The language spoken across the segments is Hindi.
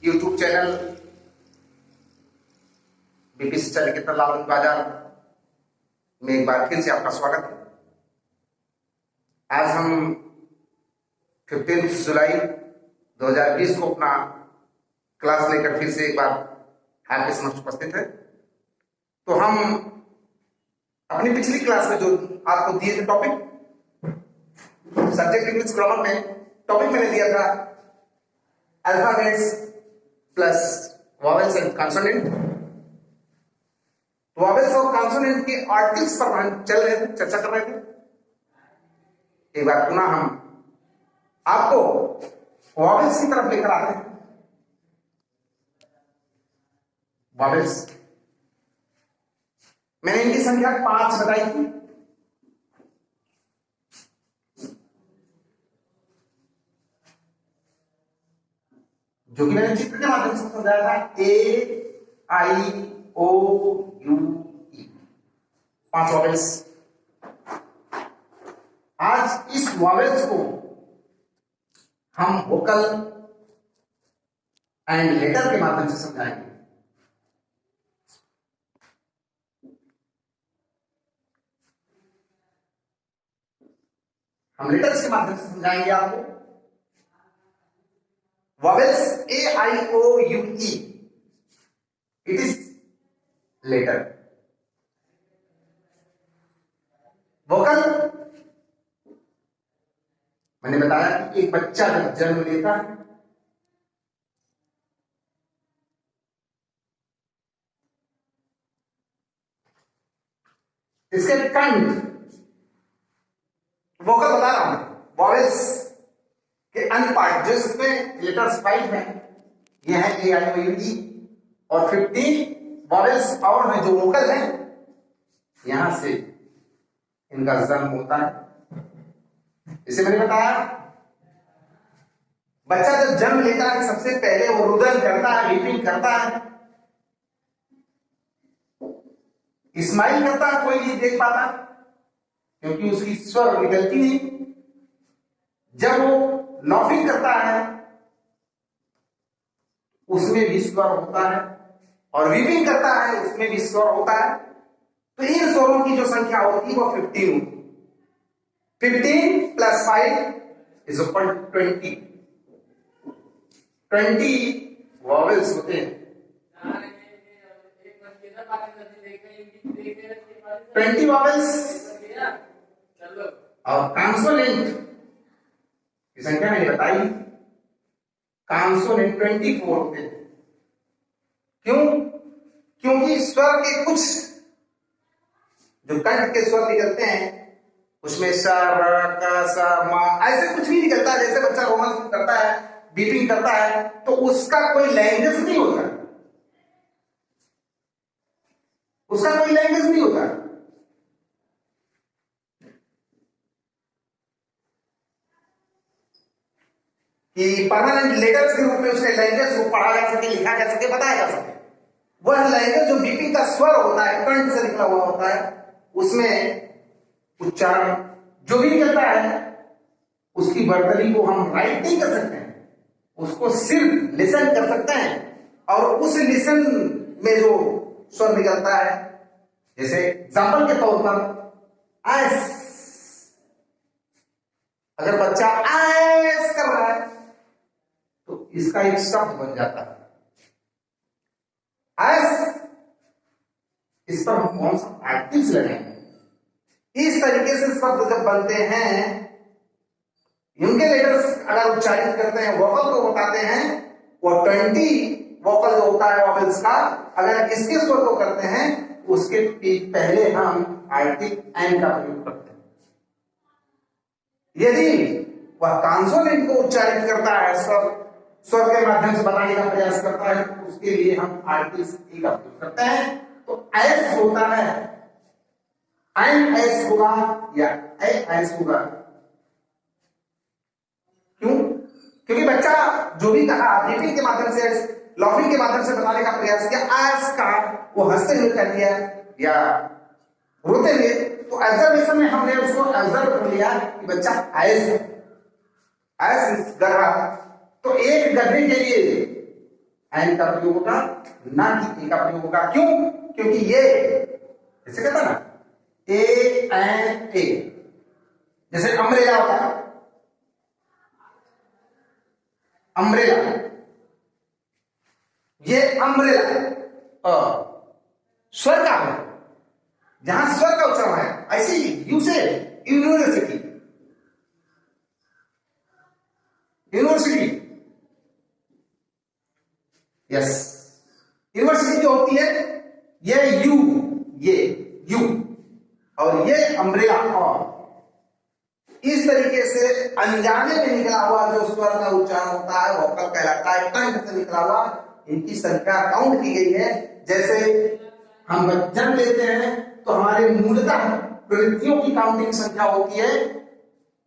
यूट्यूब चैनल बीपीसी चलिकेता लालन बाजार में एक बार फिर से आपका स्वागत है। आज हम 15 जुलाई 2020 को अपना क्लास लेकर फिर से एक बार आपके समक्ष उपस्थित है। तो हम अपनी पिछली क्लास में जो आपको दिए थे टॉपिक, सब्जेक्ट इंग्लिश ग्रामर में टॉपिक मैंने दिया था alphabets plus vowels and consonant. Vowels और कॉन्सोनेंट के आर्टिकल्स पर हम चर्चा कर रहे थे। एक बार पुनः हम आपको वॉवेल्स की तरफ लेकर आते हैं। वॉवेल्स मैंने इनकी संख्या 5 बताई थी। जो कि मैंने चित्र के माध्यम से समझाया था, A-I-O-U-E 5 वॉवेल्स। आज इस वॉवेल्स को हम वोकल एंड लेटर के माध्यम से समझाएंगे। हम लेटर्स के माध्यम से समझाएंगे आपको। Vowels A-I-O-U-E, it is letter. Vocal मैंने बताया कि एक बच्चा जब जन्म लेता है इसके कंठ, वोकल बता रहा हूं, वॉवेल्स के अन्य पार्ट जो इसमें लेटर्स 5 हैं, ये है A-I-O-U-E, और 15 वॉवेल्स और हैं जो वोकल हैं। यहां से इनका जन्म होता है। इसे मैंने बताया, बच्चा जब जन्म लेता है सबसे पहले वो रुदन करता है, वीपिंग करता है, स्माइल करता है, कोई नहीं देख पाता क्योंकि उसकी स्वर निकलती नहीं। जब वो लॉफिंग करता है उसमें भी स्वर होता है, और वीपिंग करता है उसमें भी स्वर होता है। तो इन स्वरों की जो संख्या होती है वो 15 होती है। 15 plus 5 is equal to 20। 20 vowels होते हैं। 20 वॉवेल्स और कॉन्सोनेंट की संख्या मैंने बताई, कॉन्सोनेंट 24 होते हैं। क्यों? क्योंकि स्वर के कुछ जो कंठ के स्वर निकलते हैं उसमें स, र, क, स, म ऐसे कुछ भी निकलता है। जैसे बच्चा रोमन करता है, बीपिंग करता है, तो उसका कोई लैंग्वेज नहीं होता, उसका कोई लैंग्वेज नहीं होता। कि परमानेंट लेटर्स के रूप में उसके लैंग्वेज को पढ़ा जा सके, लिखा जा सके, बताया जा सके। वह लैंग्वेज जो बीपिंग का स्वर होता है, कंठ से निकला हुआ होता है, उसमें उच्चारण जो भी निकलता है उसकी वर्तनी को हम राइट नहीं कर सकते हैं, उसको सिर्फ लिसन कर सकते हैं। और उस लिसन में जो स्वर निकलता है, जैसे एग्जाम्पल के तौर पर एस, अगर बच्चा एस कर रहा है तो इसका एक शब्द बन जाता है एस। इस पर हम कौन सा एडजेक्टिव लगाएंगे? इस तरीके से शब्द जब बनते हैं, उनके लेटर्स अगर उच्चारित करते हैं, वोकल को बताते हैं, वो 20 वोकल जो होता है वॉवेल्स का, अगर इसके स्वर को करते हैं उसके पहले हम आर्टिकल एन का प्रयोग करते हैं। यदि वह कॉन्सोनेंट को उच्चारित करता है, स्वर के माध्यम से बताने का प्रयास करता है, तो उसके लिए हम आर्टिकल ई का प्रयोग करते हैं। तो एस होता है, एन एस होगा या ए एस होगा। क्यों? क्योंकि बच्चा जो भी कहा, रीडिंग के माध्यम से, लॉफिंग के माध्यम से बताने का प्रयास किया, एस का वो हंसते हुए कर दिया या रोते हुए, तो ऑब्जर्वेशन में हमने उसको ऑब्जर्व कर लिया कि बच्चा आयस है। एस गधा, तो एक गधे के लिए एन का प्रयोग होगा, ना कि ए का प्रयोग होगा। क्यों? क्योंकि ये जैसे कहता ना ए एन ए, जैसे अम्ब्रेला होता है, अम्ब्रेला, ये अम्ब्रेला स्वर का है, जहां स्वर का उच्चारण है, ऐसे ही यू से यूनिवर्सिटी, यूनिवर्सिटी, यस, यूनिवर्सिटी जो होती है ये यू और ये अम्ब्रेला, और इस तरीके से अनजाने में निकला हुआ जो स्वर का उच्चारण होता है वोकल कहलाता है। कंठ से निकला हुआ इनकी संख्या काउंट की गई है। जैसे हम जन्म लेते हैं तो हमारे मूलतः प्रवृत्तियों की काउंटिंग संख्या होती है,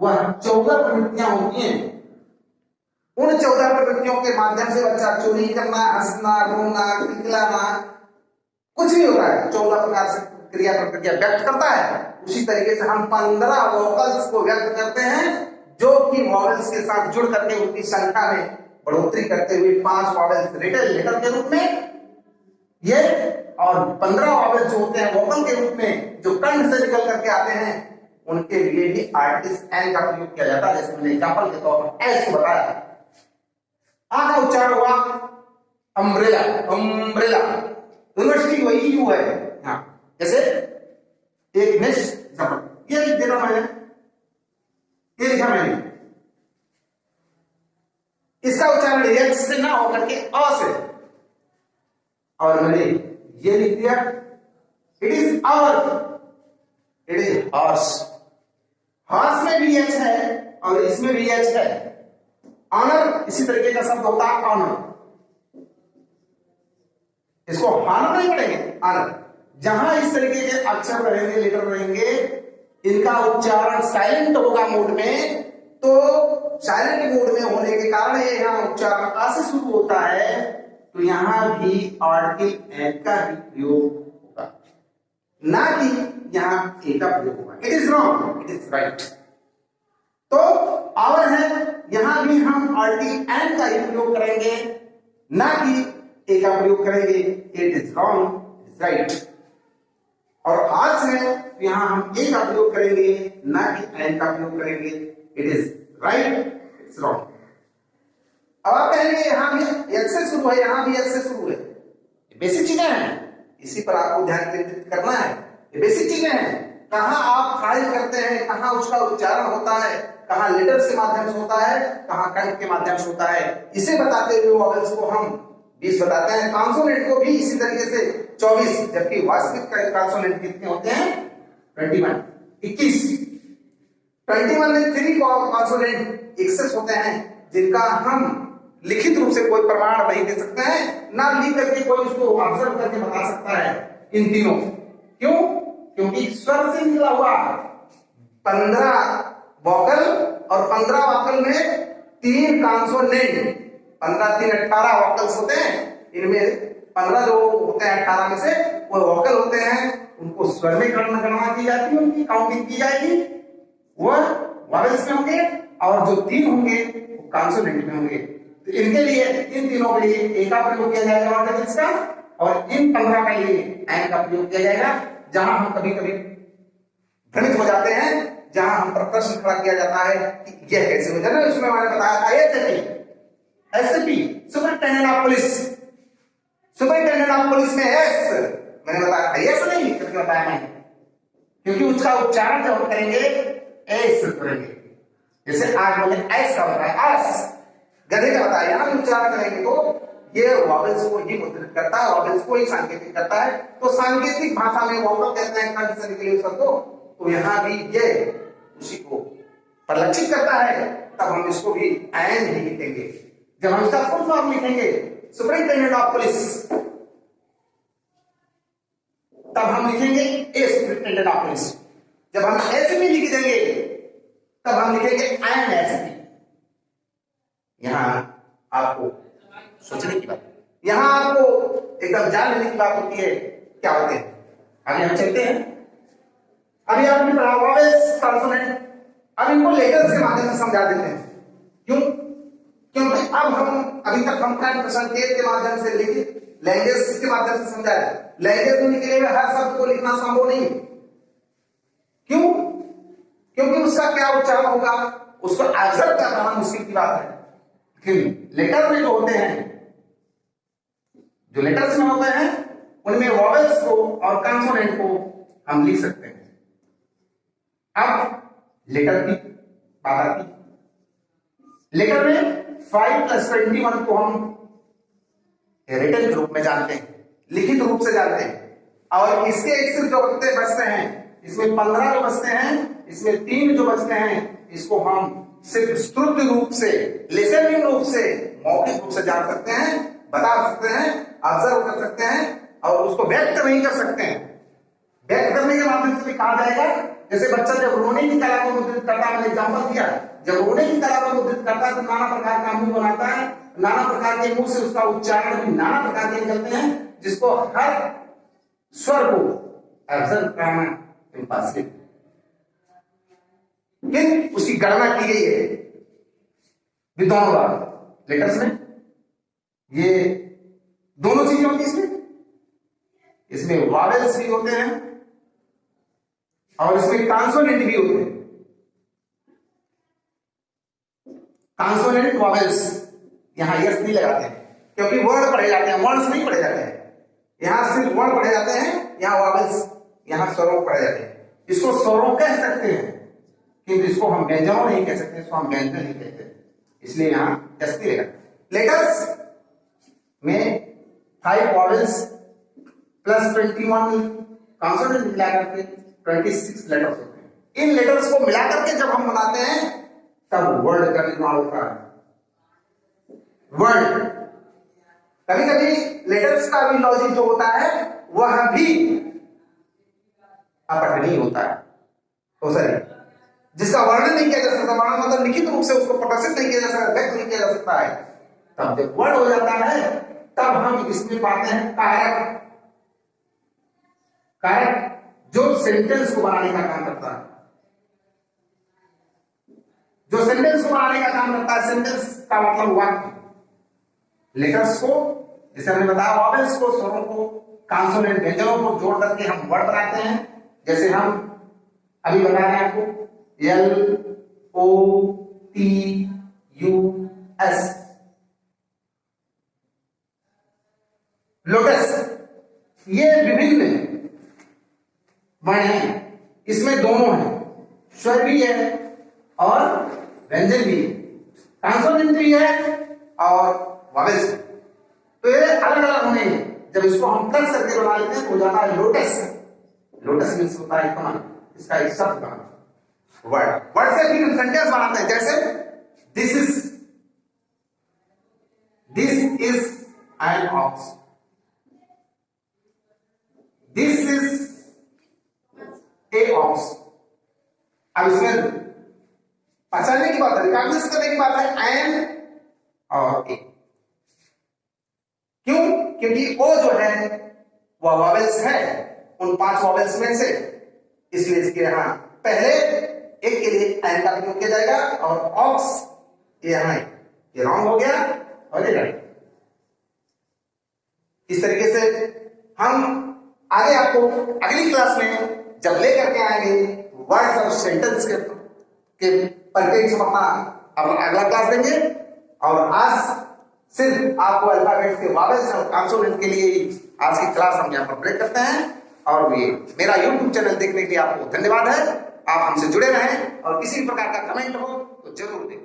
वह 14 प्रवृत्तियां होती हैं। उन 14 प्रवृत्तियों के माध्यम से बच्चा चोरी करना, हंसना, रोना, खिलखिलाना, कुछ भी होता है, 14 प्रकार से क्रिया प्रतिक्रिया व्यक्त करता है। उसी तरीके से हम 15 वोकल्स को व्यक्त करते हैं, जो कि वॉवेल्स के साथ जुड़ करके उनकी संख्या में बढ़ोतरी करते हुए 5 वॉवेल्स रिटल लेटर के रूप में ये, और 15 वॉवेल्स जो होते हैं वोकल के रूप में जो कंठ से निकल करके आते हैं, उनके लिए भी आर्टिस्ट एन का प्रयोग किया जाता है। जैसे मैंने एग्जाम्पल के तौर पर एस को बताया। आ का उच्चारण हुआ अम्ब्रेला, अम्ब्रेला, यूनिवर्सिटी वही यू है। हाँ, जैसे एक नेक्स्ट एग्जाम्पल ये लिख देता मैंने, ये लिखा मैंने, इसका उच्चारण एच से ना होकर के अ से, और मैंने ये लिख दिया it is our, it is horse. Horse में भी एच है और इसमें भी एच है। ऑनर इसी तरीके का शब्द होता है, ऑनर, इसको हानर नहीं पढ़ेंगे, ऑनर। जहां इस तरीके के अक्षर रहेंगे, लेटर रहेंगे, इनका उच्चारण साइलेंट होगा मोड में, तो साइलेंट मोड में होने के कारण ये यहाँ उच्चारण आ से शुरू होता है, तो यहां भी आर्टिकल एन का ही प्रयोग होगा, ना कि यहां ए का प्रयोग होगा। It is wrong, it is right. तो आवर है, यहां भी हम आर्टिकल एन का ही प्रयोग करेंगे, ना कि ए का प्रयोग करेंगे। It is wrong, it is right. और आज है यहां हम ए का प्रयोग करेंगे, ना कि एन का प्रयोग करेंगे। It is right, it's wrong. अब आप कहेंगे यहां भी एच से शुरू है, यहां भी एच से शुरू है, बेसिक चीजें हैं, इसी पर आपको ध्यान केंद्रित करना है। ये बेसिक चीजें हैं, कहां आप फाइल करते हैं, कहां उसका उच्चारण होता है, कहां लेटर्स के माध्यम से होता है, कहां कंठ के माध्यम से होता है, इसे बताते हुए वॉवेल्स को हम 20 बताते हैं। कॉन्सोनेंट को भी इसी तरीके से 24, जबकि वास्तविक कॉन्सोनेंट कितने होते हैं? 21, 21। 21 में 3 कॉन्सोनेंट एक्सेस होते हैं, जिनका हम लिखित रूप से कोई प्रमाण नहीं दे सकते हैं, ना लिख करके कोई उसको ऑब्जर्व करके बता सकता है इन तीनों। क्यों? क्योंकि स्वर से निकला हुआ 15 वोकल और 15 वोकल में 3 कॉन्सोनेंट, 15 3 18 वोकल्स होते हैं। इनमें 15 जो होते हैं 18 में से वो वोकल होते हैं, उनको स्वर में गणना की जाती है, उनकी काउंटिंग की जाएगी, वह वोवेल्स में होंगे, और जो 3 होंगे वो कॉन्सोनेंट में होंगे। तो इनके लिए, इन तीनों के लिए ए का प्रयोग किया जाएगा आर्टिकल्स का, और इन 15 के लिए एन का प्रयोग किया जाएगा। जहां हम कभी कभी भ्रमित हो जाते हैं, जहां हम पर प्रश्न खड़ा किया जाता है कि यह कैसे हो जाए, उसमें मैंने बताया था SP, superintendent of police, superintendent of police में एस मैंने बताया था, एस नहीं करके बताया मैंने, क्योंकि उसका उच्चारण जब हम करेंगे एस करेंगे। जैसे आज मैंने एस का बताया, एस गधे का बताया, यहां भी उच्चारण करेंगे तो ये वॉवेल्स को ही मुद्रित करता है, वॉवेल्स को ही सांकेतिक करता है। तो सांकेतिक भाषा में वोकल कहते हैं कंठ से निकले शब्द को, तो यहां भी ये उसी को परिलक्षित करता है। तब हम इसको भी एन ही लिखेंगे। जब हम इसका फुल फॉर्म लिखेंगे सुपरिटेंडेंट ऑफ पुलिस, तब हम लिखेंगे ए सुपरिटेंडेंट ऑफ पुलिस। जब हम एसपी लिख देंगे तब हम लिखेंगे एन एसपी। यहां आपको सोचने की बात, यहां आपको एकदम जान लेने की बात होती है क्या होते हैं। आगे हम चलते हैं। अभी आपने पढ़ा वॉवेल्स, कॉन्सोनेंट, अब इनको लेटर्स के माध्यम से समझा देते हैं क्यों? क्योंकि अब हम अभी तक हम संकेत के माध्यम से लिखित लैंग्वेज के माध्यम से समझाया। लैंग्वेज में निकले हुए हर शब्द को लिखना संभव नहीं। क्यों? क्योंकि उसका क्या उच्चारण होगा, उसको ऑब्जर्व करना मुश्किल की बात है। लेकिन लेटर में जो होते हैं, जो लेटर्स में होते हैं, उनमें वॉवेल्स को और कॉन्सोनेंट को हम लिख सकते हैं। अब लेटर की बात आती। लेटर में 5+21 को हम रिटन के रूप में जानते हैं, लिखित रूप से जानते हैं। और इसके अक्षर जो बचते हैं, इसमें 15 जो बचते हैं, इसमें 3 जो बचते हैं, इसको हम सिर्फ स्तुति रूप से, लिसनिंग रूप से, मौखिक रूप से जान सकते हैं, बता सकते हैं, ऑब्जर्व कर सकते हैं और उसको व्यक्त नहीं कर सकते हैं। व्यक्त करने के माध्यम से भी कहा जाएगा, जैसे बच्चा जब रोने की कला को मुद्रित करता, मैंने एग्जाम्पल दिया, जब रोने की कला को मुद्रित करता है तो नाना प्रकार का मुंह बनाता है, नाना प्रकार के मुंह से उसका उच्चारण भी नाना प्रकार के निकलते हैं, जिसको हर स्वर को ऑब्जर्व करना इम्पॉसिबल, लेकिन उसकी गणना की गई है विद्वानों द्वारा। लेटर्स में ये दोनों चीजें होती है। इसमें वॉवेल्स भी होते हैं और इसमें कॉन्सोनेंट भी होते हैं। कॉन्सोनेंट वॉवेल्स यहां यस नहीं लगाते हैं, क्योंकि वर्ण पढ़े जाते हैं, वर्ड्स नहीं पढ़े जाते हैं। यहां सिर्फ वर्ण पढ़े जाते हैं, यहां वॉवेल्स, यहां स्वरों पढ़े जाते हैं। इसको स्वरों कह सकते हैं, किंतु इसको हम व्यंजनों नहीं कह सकते, इसको हम व्यंजन नहीं कहते, इसलिए यहां यस नहीं लगाते। लेटर्स में 5 वॉवेल्स प्लस 21 कॉन्सोनेंट मिलाकर के 26 लेटर्स होते हैं। इन लेटर्स को मिलाकर के जब हम बनाते हैं तब वर्ड का निर्माण होता है। वर्ड, कभी कभी लेटर्स का भी लॉजिक जो होता है वह भी अपठनीय होता है, तो सही, जिसका वर्णन नहीं किया जा सकता, वर्णन मतलब लिखित रूप से उसको प्रदर्शित नहीं किया जा सकता, व्यक्त नहीं किया जा सकता है। तब जब वर्ड हो जाता है तब हम इसमें पाते हैं कारक। कारक जो सेंटेंस को बनाने का काम करता है, जो सेंटेंस को बनाने का काम करता है। सेंटेंस का मतलब वाक्य। लेटर्स को, जैसे हमने बताया, वॉवेल्स को, स्वरों को, कॉन्सोनेंट व्यंजनों को जोड़ करके हम वर्ड बनाते हैं। जैसे हम अभी बता रहे हैं आपको, LOTUS, लोटस। ये विभिन्न वर्ण हैं, इसमें दोनों हैं, स्वर भी है और व्यंजन भी है, कॉन्सोनेंट भी है और वॉवेल्स। तो ये अलग अलग होने हैं। जब इसको हम प्लस करके बना लेते हैं तो हो जाता है लोटस। लोटस मीन्स होता है कमल, इसका एक शब्द बना वर्ड। वर्ड से भी हम सेंटेंस बनाते हैं, जैसे this is an ox, this is a ox. अब इसमें पहचानने की बात है, रिकॉग्नाइज करने की बात है, एन और ए। क्यों? क्योंकि ओ जो है वह वॉवेल्स है उन 5 वॉवेल्स में से, इसलिए इसके यहां पहले एक के लिए एन का प्रयोग किया जाएगा और ऑक्स यहां ये रॉन्ग हो गया और ये राइट। इस तरीके से हम आगे आपको अगली क्लास में जब लेकर के आएंगे वर्ड्स और सेंटेंस के परिचय से अपना अगला क्लास देंगे। और आज सिर्फ आपको अल्फाबेट के वॉवेल्स और कॉन्सोनेंट के लिए आज की क्लास हम यहाँ पर ब्रेक करते हैं। और ये मेरा YouTube चैनल देखने के लिए आपको धन्यवाद है। आप हमसे जुड़े रहें और किसी भी प्रकार का कमेंट हो तो जरूर दें।